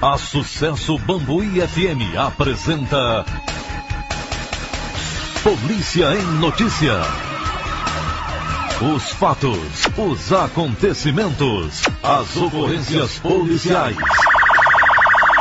A Sucesso Bambuí FM apresenta Polícia em Notícia. Os fatos, os acontecimentos, as ocorrências policiais.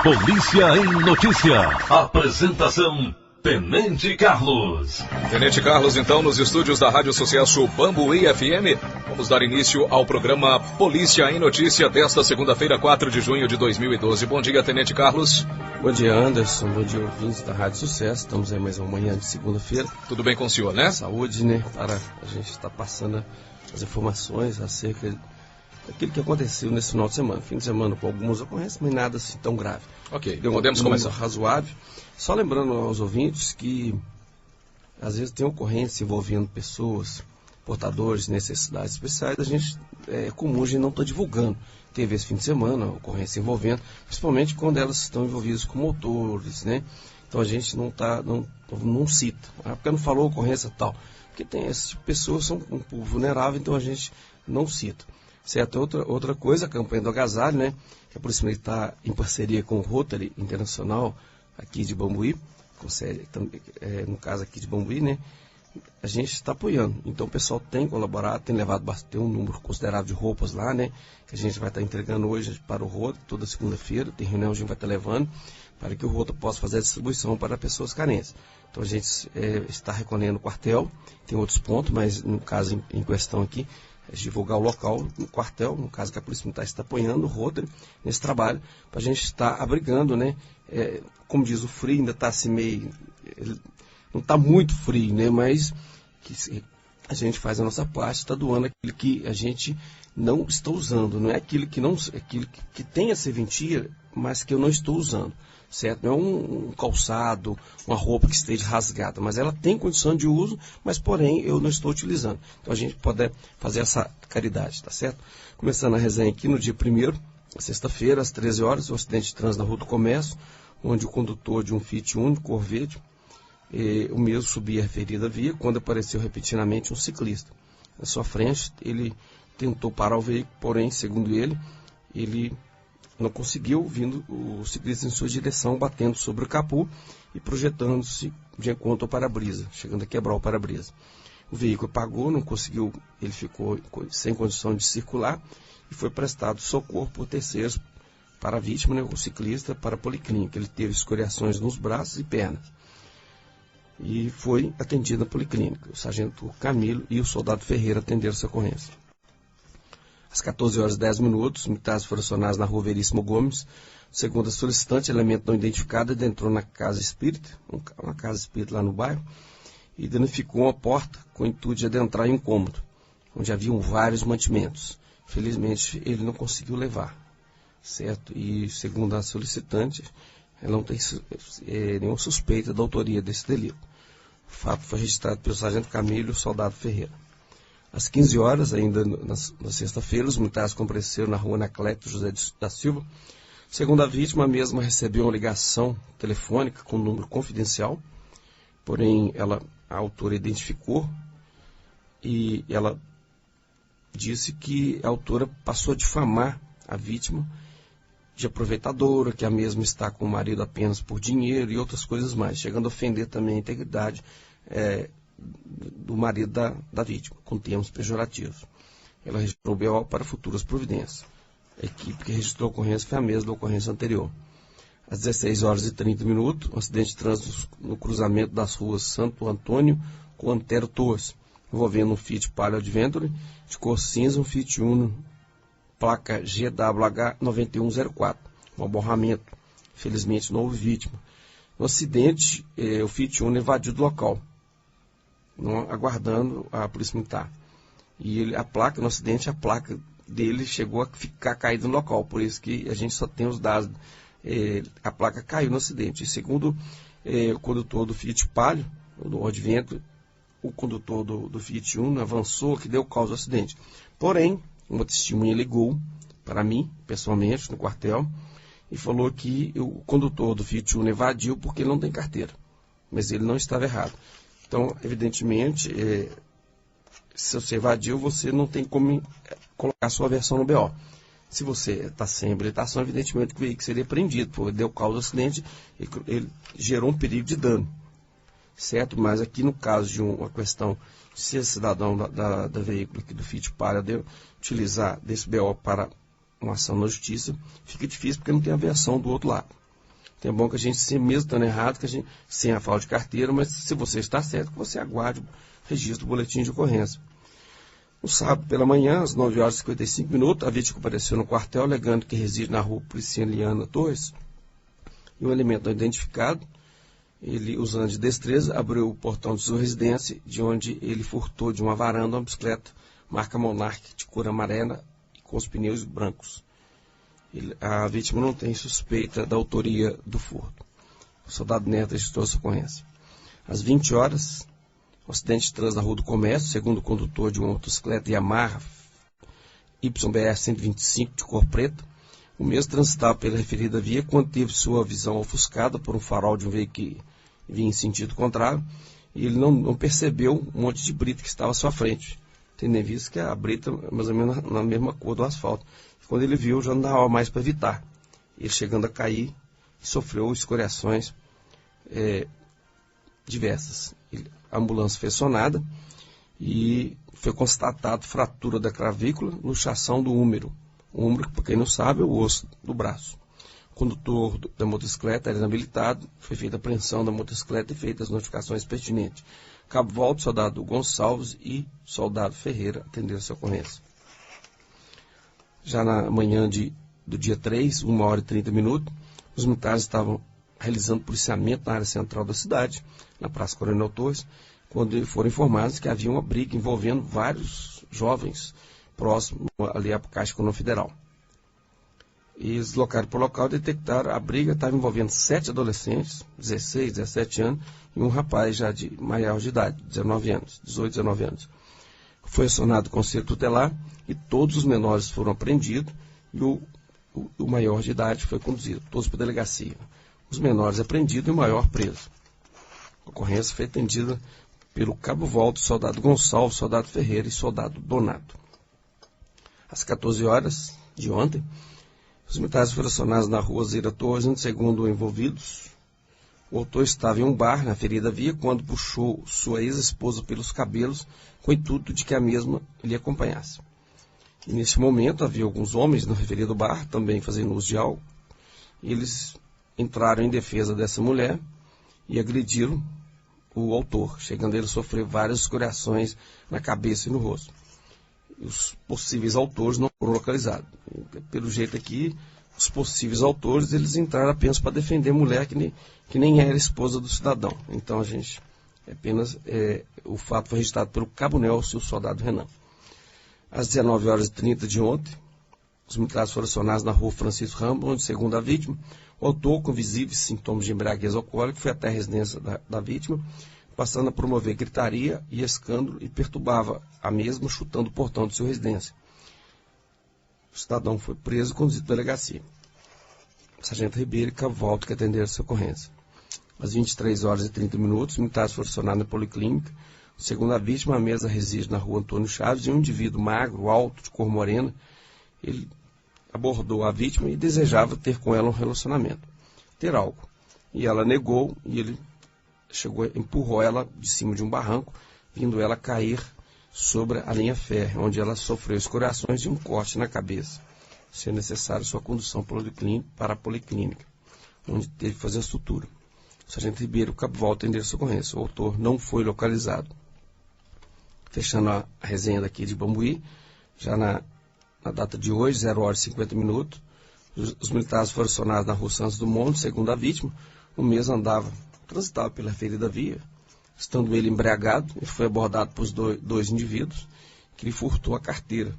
Polícia em Notícia. Apresentação: Tenente Carlos. Tenente Carlos, então, nos estúdios da Rádio Sucesso Bambuí FM. Vamos dar início ao programa Polícia em Notícia desta segunda-feira, 4 de junho de 2012. Bom dia, Tenente Carlos. Bom dia, Anderson. Bom dia, ouvintes da Rádio Sucesso. Estamos aí mais uma manhã de segunda-feira. Tudo bem com o senhor, né? Saúde, né? Para a gente estar passando as informações acerca daquilo que aconteceu nesse final de semana. Fim de semana com algumas ocorrências, mas nada assim tão grave. Ok, podemos começar. Razoável. Só lembrando aos ouvintes que às vezes tem ocorrência envolvendo pessoas, portadores de necessidades especiais. A gente é comum a gente não estar divulgando. Teve esse fim de semana ocorrência envolvendo, principalmente quando elas estão envolvidas com motores, né? Então a gente não cita. Porque não falou ocorrência tal. Porque tem esse tipo de pessoas, são um povo vulnerável, então a gente não cita. Certo? Outra coisa, a campanha do agasalho, né? Que a Polícia Militar, em parceria com o Rotary Internacional, aqui de Bambuí, no caso aqui de Bambuí, né? A gente está apoiando. Então o pessoal tem colaborado, tem levado tem um número considerável de roupas lá, né? Que a gente vai estar entregando hoje para o Rotary, toda segunda-feira, tem reunião, a gente vai estar levando, para que o Rotary possa fazer a distribuição para pessoas carentes. Então a gente está recolhendo o quartel, tem outros pontos, mas no caso em questão aqui, é divulgar o local no quartel, no caso que a Polícia Militar está apoiando o Rotary nesse trabalho, para a gente estar abrigando, né? Como diz, o frio ainda está assim meio... Não está muito frio, né? Mas que a gente faz a nossa parte, está doando aquilo que a gente não está usando. Não é aquilo que tem a serventia, mas que eu não estou usando. Certo? Não é um calçado, uma roupa que esteja rasgada, mas ela tem condição de uso, mas porém eu não estou utilizando. Então a gente pode fazer essa caridade, tá certo? Começando a resenha aqui no dia 1º, sexta-feira, às 13 horas, um acidente de trânsito na Rua do Comércio, onde o condutor de um Fiat Uno, cor verde, o mesmo subia a referida via, quando apareceu repentinamente um ciclista. Na sua frente, ele tentou parar o veículo, porém, segundo ele não conseguiu, vindo o ciclista em sua direção, batendo sobre o capô e projetando-se de encontro ao para-brisa, chegando a quebrar o para-brisa. O veículo apagou, não conseguiu, ele ficou sem condição de circular e foi prestado socorro por terceiros para a vítima, né, o ciclista, para a policlínica. Ele teve escoriações nos braços e pernas e foi atendido na policlínica. O sargento Camilo e o soldado Ferreira atenderam essa ocorrência. Às 14 horas e 10 minutos, os militares foram acionados na Rua Veríssimo Gomes. Segundo a solicitante, elemento não identificado adentrou na casa espírita, uma casa espírita lá no bairro, e danificou uma porta com o intuito de adentrar em um cômodo, onde haviam vários mantimentos. Felizmente, ele não conseguiu levar, certo? E, segundo a solicitante, ela não tem nenhuma suspeita da autoria desse delito. O fato foi registrado pelo sargento Camilo e o soldado Ferreira. Às 15 horas, ainda na sexta-feira, os militares compareceram na Rua Anacleto José da Silva. Segundo a vítima, a mesma recebeu uma ligação telefônica com um número confidencial, porém a autora identificou e ela disse que a autora passou a difamar a vítima de aproveitadora, que a mesma está com o marido apenas por dinheiro e outras coisas mais, chegando a ofender também a integridade do marido da vítima, com termos pejorativos. Ela registrou o BO para futuras providências. A equipe que registrou a ocorrência foi a mesma da ocorrência anterior. Às 16 horas e 30 minutos, um acidente de trânsito no cruzamento das ruas Santo Antônio com Antero Torres, envolvendo um Fiat Palio Adventure de cor cinza, um Fiat Uno, placa GWH 9104, um aborramento. Felizmente não houve vítima. No acidente, o Fiat Uno evadiu do local, aguardando a Polícia Militar. E no acidente, a placa dele chegou a ficar caída no local, por isso que a gente só tem os dados. A placa caiu no acidente. E segundo o condutor do Fiat Palio, do Adventure, o condutor do Fiat Uno avançou, que deu causa ao acidente. Porém, uma testemunha ligou para mim, pessoalmente, no quartel, e falou que o condutor do Fiat Uno evadiu porque ele não tem carteira. Mas ele não estava errado. Então, evidentemente, se você evadiu, você não tem como colocar sua versão no BO. Se você está sem habilitação, evidentemente que o veículo seria apreendido, porque deu causa do acidente, ele gerou um perigo de dano, certo? Mas aqui no caso de uma questão, se esse cidadão da veículo aqui do Fiat Palio deu utilizar desse BO para uma ação na justiça, fica difícil porque não tem aviação do outro lado. Então é bom que a gente, mesmo estando errado, que a gente, sem a falta de carteira, mas se você está certo, que você aguarde o registro do boletim de ocorrência. No sábado pela manhã, às 9h55, a vítima compareceu no quartel alegando que reside na rua Prisciliana Torres, e um elemento não identificado, ele, usando de destreza, abriu o portão de sua residência, de onde ele furtou de uma varanda uma bicicleta marca Monarch de cor amarela e com os pneus brancos. A vítima não tem suspeita da autoria do furto. O soldado Neto registrou essa ocorrência. Às 20 horas, o acidente de trânsito na Rua do Comércio, segundo o condutor de uma motocicleta Yamaha YBR 125 de cor preta, o mesmo transitava pela referida via quando teve sua visão ofuscada por um farol de um veículo que vinha em sentido contrário, e ele não percebeu um monte de brita que estava à sua frente, tendo em vista que a brita mais ou menos na mesma cor do asfalto. Quando ele viu, já não dava mais para evitar. Ele chegando a cair, sofreu escoriações diversas. A ambulância foi acionada e foi constatado fratura da clavícula, luxação do húmero. O húmero, para quem não sabe, é o osso do braço. O condutor da motocicleta era inabilitado, foi feita a apreensão da motocicleta e feitas as notificações pertinentes. Cabo Volta, soldado Gonçalves e soldado Ferreira atenderam essa ocorrência. Já na manhã do dia 3, 1h30, os militares estavam realizando policiamento na área central da cidade, na Praça Coronel Torres, quando foram informados que havia uma briga envolvendo vários jovens próximos ali à Caixa Econômica Federal. Eles deslocaram para o local e detectaram a briga estava envolvendo 7 adolescentes, 16, 17 anos, e um rapaz já de maior de idade, 19 anos, 18, 19 anos. Foi acionado o Conselho Tutelar e todos os menores foram apreendidos e o maior de idade foi conduzido, todos para a delegacia. Os menores apreendidos e o maior preso. A ocorrência foi atendida pelo Cabo Volta, soldado Gonçalves, soldado Ferreira e soldado Donato. Às 14 horas de ontem, os militares foram acionados na rua Zira Torres, onde, segundo envolvidos, o autor estava em um bar na ferida via quando puxou sua ex-esposa pelos cabelos com o intuito de que a mesma lhe acompanhasse. E nesse momento havia alguns homens no referido bar, também fazendo uso de álcool. Eles entraram em defesa dessa mulher e agrediram o autor, chegando ele a sofrer várias escoriações na cabeça e no rosto. Os possíveis autores não foram localizados. Pelo jeito aqui, os possíveis autores, eles entraram apenas para defender a mulher que nem era esposa do cidadão. Então, a gente, o fato foi registrado pelo Cabo Nelson e o soldado Renan. Às 19h30 de ontem, os militares foram acionados na rua Francisco Ramos, onde, segundo a vítima, o autor, com visíveis sintomas de embriaguez alcoólica, foi até a residência da vítima, passando a promover gritaria e escândalo e perturbava a mesma, chutando o portão de sua residência. O cidadão foi preso e conduzido para a delegacia. O sargento Ribeiro e Cabo Volta que atenderam essa ocorrência. Às 23h30, os militares foram acionados na policlínica. Segundo a vítima, a mesa reside na rua Antônio Chaves e um indivíduo magro, alto, de cor morena, ele abordou a vítima e desejava ter com ela um relacionamento, ter algo. E ela negou e ele empurrou ela de cima de um barranco, vindo ela cair sobre a linha férrea, onde ela sofreu escoriações e um corte na cabeça, sendo necessário sua condução para a policlínica, onde teve que fazer a sutura. O sargento Ribeiro e o Cabo Volta atenderam essa ocorrência. O autor não foi localizado. Fechando a resenha daqui de Bambuí, já na data de hoje, 0h50, os militares foram acionados na rua Santos Dumont, segundo a vítima, o mesmo transitava pela ferida via, estando ele embriagado, ele foi abordado por dois indivíduos que lhe furtou a carteira.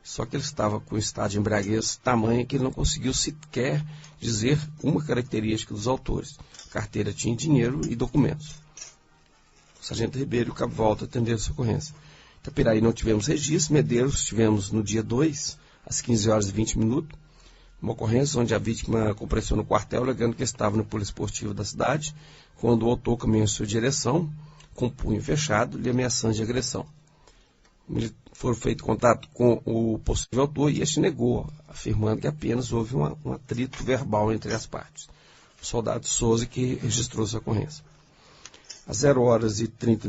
Só que ele estava com estado de embriaguez tamanho que ele não conseguiu sequer dizer uma característica dos autores. A carteira tinha dinheiro e documentos. O sargento Ribeiro e o Cabo Volta atenderam essa ocorrência. Itapiraí não tivemos registro, Medeiros tivemos no dia 2, às 15h20, uma ocorrência onde a vítima compareceu no quartel alegando que estava no poliesportivo da cidade, quando o autor caminhou em sua direção, com o punho fechado, lhe ameaçando de agressão. foi feito contato com o possível autor e este negou, afirmando que apenas houve um atrito verbal entre as partes. O soldado Souza que registrou essa ocorrência. Às 0h30,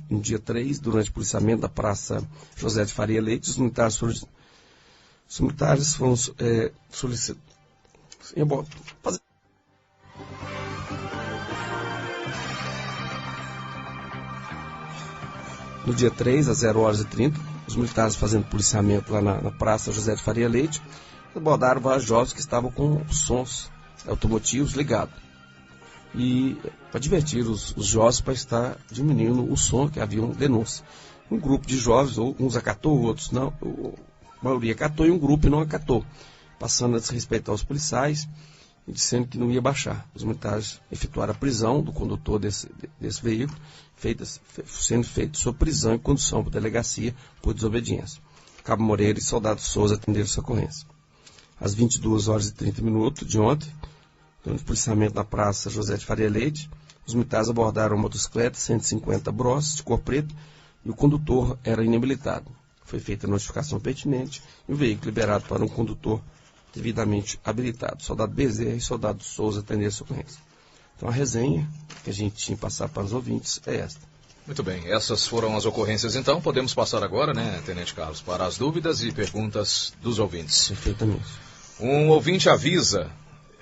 no dia 3, durante o policiamento da Praça José de Faria Leite, os militares foram solicitados. No dia 3, às 0h30, os militares fazendo policiamento lá na Praça José de Faria Leite, abordaram vários jovens que estavam com os sons automotivos ligados. E para divertir os jovens para estar diminuindo o som, que havia uma denúncia. Um grupo de jovens, uns acatou, outros não, a maioria acatou e um grupo não acatou, passando a desrespeitar os policiais e dizendo que não ia baixar. Os militares efetuaram a prisão do condutor desse veículo, sendo feita sua prisão e condução para a delegacia por desobediência. Cabo Moreira e soldado Souza atenderam essa ocorrência. Às 22h30 de ontem, durante o policiamento na Praça José de Faria Leite, os militares abordaram uma motocicleta 150 Bros de cor preta e o condutor era inabilitado. Foi feita a notificação pertinente e o veículo liberado para um condutor devidamente habilitado. Soldado Bezerra e soldado Souza atenderam essa ocorrência. Então a resenha que a gente tinha passado para os ouvintes é esta. Muito bem, essas foram as ocorrências então. Podemos passar agora, né, Tenente Carlos, para as dúvidas e perguntas dos ouvintes. Perfeitamente. Um ouvinte avisa,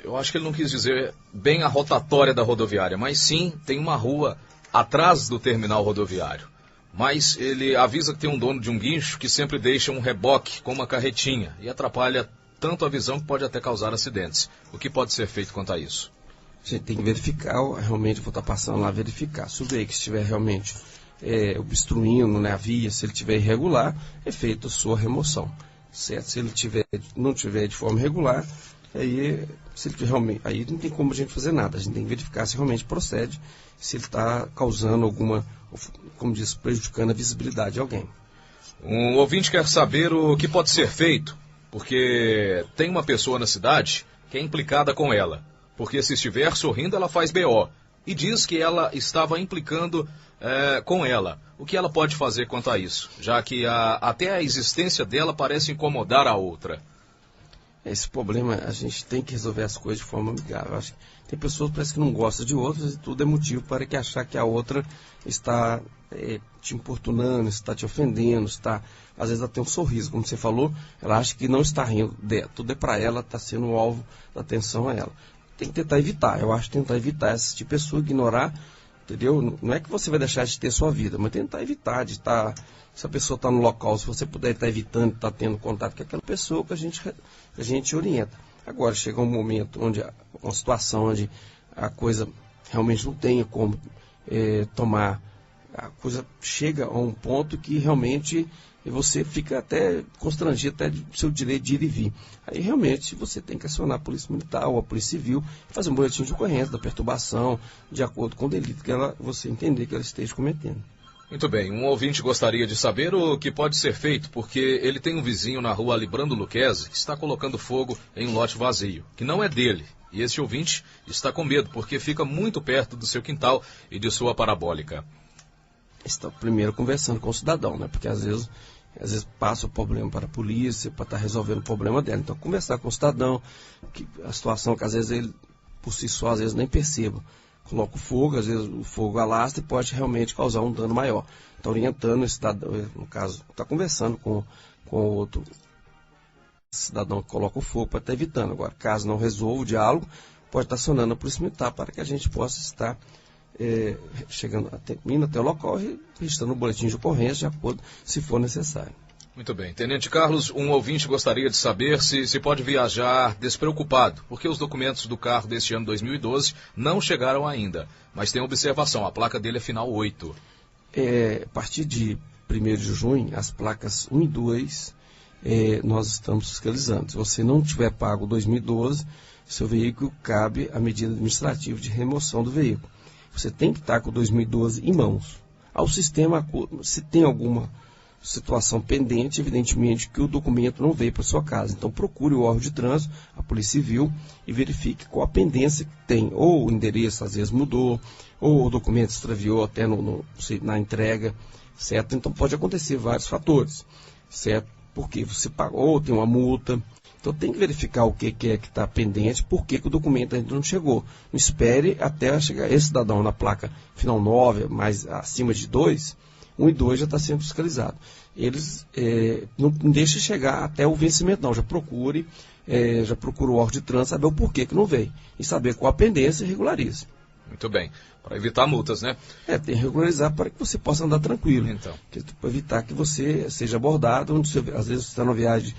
eu acho que ele não quis dizer bem a rotatória da rodoviária, mas sim, tem uma rua atrás do terminal rodoviário. Mas ele avisa que tem um dono de um guincho que sempre deixa um reboque com uma carretinha e atrapalha tanto a visão que pode até causar acidentes. O que pode ser feito quanto a isso? A gente tem que verificar, realmente vou estar passando lá verificar. Se o veículo estiver realmente obstruindo, né, a via, se ele estiver irregular, é feita a sua remoção. Certo? Se ele não tiver de forma irregular, aí não tem como a gente fazer nada. A gente tem que verificar se realmente procede, se ele está causando alguma, como diz, prejudicando a visibilidade de alguém. Um ouvinte quer saber o que pode ser feito, porque tem uma pessoa na cidade que é implicada com ela. Porque se estiver sorrindo, ela faz BO. E diz que ela estava implicando com ela. O que ela pode fazer quanto a isso? Já que até a existência dela parece incomodar a outra. Esse problema, a gente tem que resolver as coisas de forma amigável. Acho que tem pessoas que parece que não gostam de outras e tudo é motivo para que achar que a outra está te importunando, está te ofendendo, às vezes ela tem um sorriso, como você falou, ela acha que não está rindo, tudo é para ela, está sendo o alvo da atenção a ela. Tem que tentar evitar, eu acho que tentar evitar esse tipo de pessoa, ignorar, entendeu? Não é que você vai deixar de ter sua vida, mas tentar evitar de estar, se a pessoa está no local, se você puder estar evitando, estar tendo contato com aquela pessoa, que a gente orienta. Agora, chega um momento uma situação onde a coisa realmente não tenha como tomar, a coisa chega a um ponto que realmente você fica até constrangido até do seu direito de ir e vir. Aí realmente você tem que acionar a Polícia Militar ou a Polícia Civil e fazer um boletim de ocorrência da perturbação, de acordo com o delito que você entender que ela esteja cometendo. Muito bem, um ouvinte gostaria de saber o que pode ser feito, porque ele tem um vizinho na rua Librando Luquezzi que está colocando fogo em um lote vazio, que não é dele. E esse ouvinte está com medo, porque fica muito perto do seu quintal e de sua parabólica. Está primeiro conversando com o cidadão, né? Porque às vezes passa o problema para a polícia, para estar resolvendo o problema dela. Então, conversar com o cidadão, a situação que às vezes ele, por si só, às vezes nem perceba. Coloca o fogo, às vezes o fogo alastra e pode realmente causar um dano maior. Então, orientando esse cidadão, no caso, está conversando com o outro cidadão que coloca o fogo para estar evitando. Agora, caso não resolva o diálogo, pode estar acionando a Polícia Militar para que a gente possa estar indo até o local e registrando o boletim de ocorrência, de acordo, se for necessário. Muito bem. Tenente Carlos, um ouvinte gostaria de saber se pode viajar despreocupado, porque os documentos do carro deste ano 2012 não chegaram ainda. Mas tem observação, a placa dele é final 8. A partir de 1º de junho, as placas 1 e 2, nós estamos fiscalizando. Se você não tiver pago 2012, seu veículo cabe a medida administrativa de remoção do veículo. Você tem que estar com o 2012 em mãos. Ao sistema, se tem alguma situação pendente, evidentemente que o documento não veio para sua casa. Então procure o órgão de trânsito, a Polícia Civil, e verifique qual a pendência que tem. Ou o endereço às vezes mudou, ou o documento extraviou até na entrega. certo? Então pode acontecer vários fatores, certo? Porque você pagou, tem uma multa, então tem que verificar o que é que está pendente, por que o documento ainda não chegou. Não espere até chegar esse cidadão na placa final 9, mais acima de 2, 1 e 2 já está sendo fiscalizado. Eles não deixem chegar até o vencimento, não. Já procure o órgão de trânsito, saber o porquê que não veio. E saber qual a pendência e regularize. Muito bem. Para evitar multas, né? Tem que regularizar para que você possa andar tranquilo. Então. Para evitar que você seja abordado, onde às vezes você está numa viagem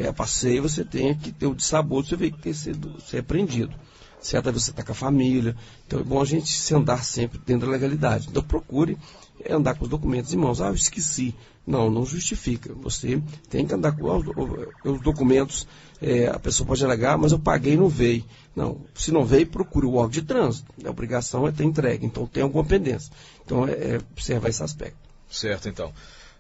a passeio, você tem que ter o dissabor do seu veículo ter sido apreendido. Certo? Às vezes você está com a família. Então é bom a gente se andar sempre dentro da legalidade. Então procure andar com os documentos em mãos. Eu esqueci. Não justifica. Você tem que andar com os documentos. A pessoa pode alegar, mas eu paguei e não veio. Não, se não veio, procure o órgão de trânsito. A obrigação é ter entregue. Então tem alguma pendência. Então observar esse aspecto. Certo, então.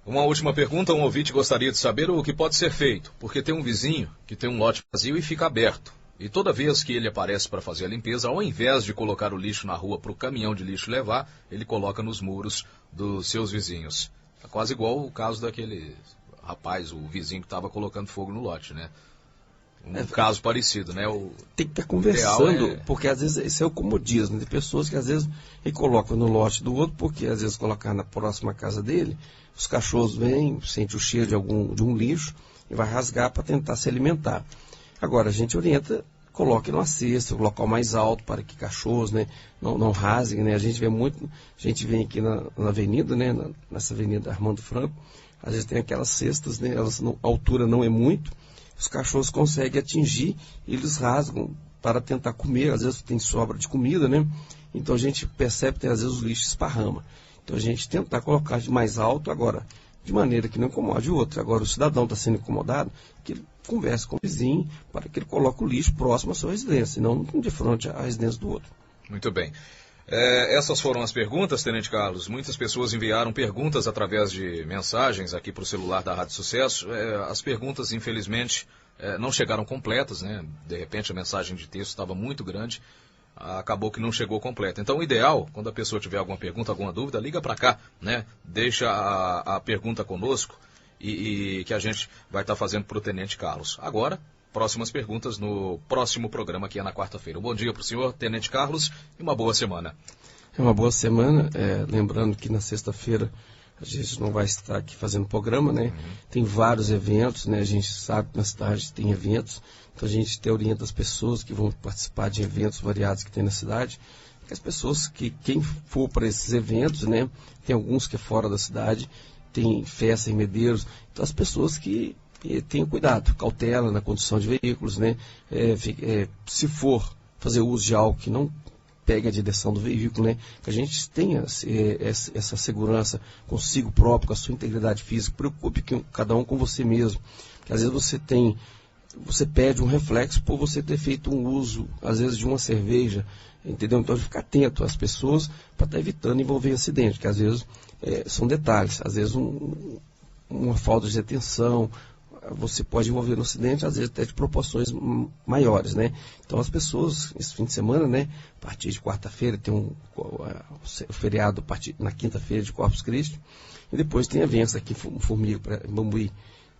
Uma última pergunta. Um ouvinte gostaria de saber o que pode ser feito. Porque tem um vizinho que tem um lote vazio e fica aberto. E toda vez que ele aparece para fazer a limpeza, ao invés de colocar o lixo na rua para o caminhão de lixo levar, ele coloca nos muros dos seus vizinhos. É quase igual o caso daquele rapaz, o vizinho que estava colocando fogo no lote, né? Caso parecido, né? Tem que estar conversando, porque às vezes esse é o comodismo. Tem pessoas que às vezes ele coloca no lote do outro, porque às vezes colocar na próxima casa dele, os cachorros vêm, sentem o cheiro de um lixo e vai rasgar para tentar se alimentar. Agora, a gente orienta, coloque numa cesta, um local mais alto para que cachorros, né, não rasguem, né? A gente vem aqui na avenida, né, nessa avenida Armando Franco, às vezes tem aquelas cestas, né, a altura não é muito, os cachorros conseguem atingir e eles rasgam para tentar comer, às vezes tem sobra de comida, né? Então a gente percebe que às vezes o lixo esparrama. Então a gente tentar colocar de mais alto agora, de maneira que não incomode o outro. Agora o cidadão está sendo incomodado, que ele converse com o vizinho para que ele coloque o lixo próximo à sua residência, e não de frente à residência do outro. Muito bem. Essas foram as perguntas, Tenente Carlos. Muitas pessoas enviaram perguntas através de mensagens aqui para o celular da Rádio Sucesso. As perguntas, infelizmente, não chegaram completas, né? De repente a mensagem de texto estava muito grande, acabou que não chegou completa. Então o ideal, quando a pessoa tiver alguma pergunta, alguma dúvida, liga para cá, né? Deixa a pergunta conosco e que a gente vai estar fazendo para o Tenente Carlos. Agora, próximas perguntas no próximo programa, que é na quarta-feira. Um bom dia para o senhor, Tenente Carlos, e uma boa semana. Uma boa semana. Lembrando que na sexta-feira a gente não vai estar aqui fazendo programa, né? Tem vários eventos, né? A gente sabe que na cidade tem eventos, então a gente orienta as pessoas que vão participar de eventos variados que tem na cidade, que as pessoas quem for para esses eventos, né? Tem alguns que é fora da cidade, tem festa em Medeiros, então as pessoas que tenham cuidado, cautela na condução de veículos, né? Se for fazer uso de algo que não pegue a direção do veículo, né? Que a gente tenha essa segurança consigo próprio, com a sua integridade física, preocupe cada um com você mesmo. Porque às vezes você perde um reflexo por você ter feito um uso, às vezes, de uma cerveja, entendeu? Então, ficar atento às pessoas para estar evitando envolver acidente, que às vezes são detalhes, às vezes uma falta de atenção, você pode envolver no acidente, às vezes até de proporções maiores, né? Então as pessoas, esse fim de semana, né, a partir de quarta-feira tem o feriado na quinta-feira de Corpus Christi, e depois tem eventos aqui em Formiga, em Bambuí,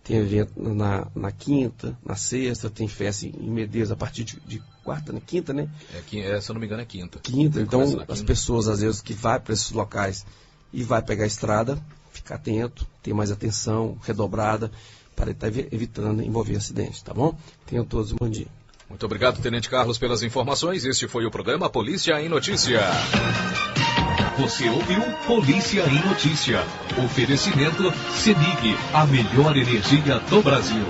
tem evento na quinta, na sexta, tem festa em Medeiros a partir de quarta, né? Quinta, né? Se eu não me engano é quinta. Então as pessoas às vezes que vai para esses locais e vai pegar a estrada, ficar atento, ter mais atenção redobrada, para estar evitando envolver acidente, tá bom? Tenham todos um bom dia. Muito obrigado, Tenente Carlos, pelas informações. Este foi o programa Polícia em Notícia. Você ouviu Polícia em Notícia. Oferecimento CEMIG, a melhor energia do Brasil.